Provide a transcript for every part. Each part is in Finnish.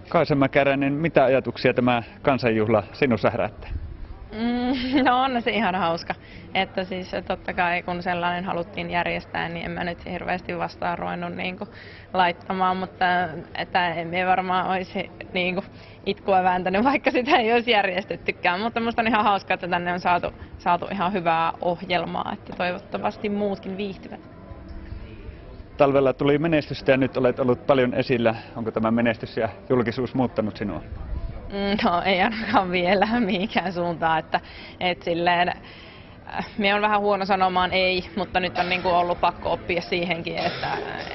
Kaisa Mäkäräinen, mitä ajatuksia tämä kansanjuhla sinussa herättää? No on se ihan hauska, että siis totta kai kun sellainen haluttiin järjestää, niin en mä nyt hirveästi vastaan ruvennut niinku laittamaan, mutta että emme varmaan olisi niinku itkua vääntänyt, vaikka sitä ei olisi järjestettykään, mutta musta on ihan hauska, että tänne on saatu ihan hyvää ohjelmaa, että toivottavasti muutkin viihtyvät. Talvella tuli menestystä ja nyt olet ollut paljon esillä. Onko tämä menestys ja julkisuus muuttanut sinua? No ei ainakaan vielä mihinkään suuntaan, että silleen, minä on vähän huono sanomaan ei, mutta nyt on niinku ollut pakko oppia siihenkin,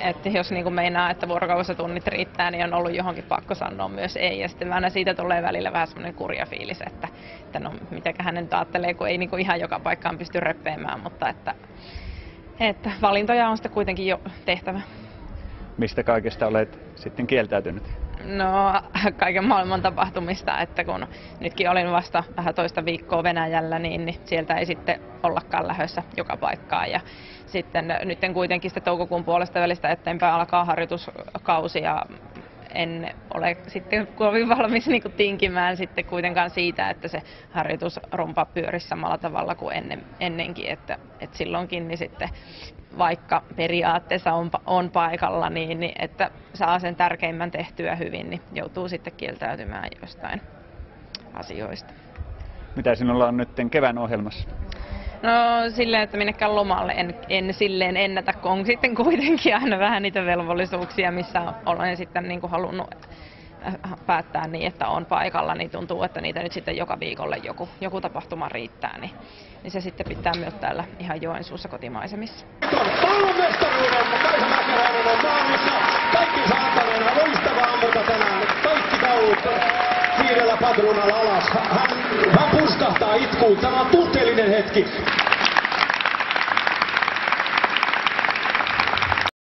että jos niinku meinaa, että vuorokaudessa tunnit riittää, niin on ollut johonkin pakko sanoa myös ei. Ja sitten aina siitä tulee välillä vähän semmoinen kurja fiilis, että no mitäköhän nyt ajattelee, kun ei niinku ihan joka paikkaan pysty reppeämään, mutta että valintoja on sitten kuitenkin jo tehtävä. Mistä kaikesta olet sitten kieltäytynyt? No kaiken maailman tapahtumista, että kun nytkin olin vasta vähän toista viikkoa Venäjällä, niin sieltä ei sitten ollakaan lähdössä joka paikkaan. Ja sitten nyt kuitenkin sitten toukokuun puolesta välistä eteenpäin alkaa harjoituskausi ja en ole sitten kovin valmis niin kuin tinkimään sitten kuitenkaan siitä, että se harjoitusrumpa pyörisi samalla tavalla kuin ennenkin, että silloinkin niin sitten vaikka periaatteessa on paikalla, niin että saa sen tärkeimmän tehtyä hyvin, niin joutuu sitten kieltäytymään jostain asioista. Mitä sinulla on nyt kevään ohjelmassa? No silleen, että minnekään lomalle en silleen ennätä, kun on sitten kuitenkin aina vähän niitä velvollisuuksia, missä olen sitten niin kuin halunnut päättää niin, että on paikalla, niin tuntuu, että niitä nyt sitten joka viikolle joku tapahtuma riittää, niin se sitten pitää myös täällä ihan Joensuussa kotimaisemissa. Pallonmestaruuden Kaisa Mäkäräinen on maalissa. Kaikki saataneena loistava ammunta tänään. Kaikki taulut 5 patruunalla alas. Hän purskahtaa itkuun. Tämä on tunteellinen hetki.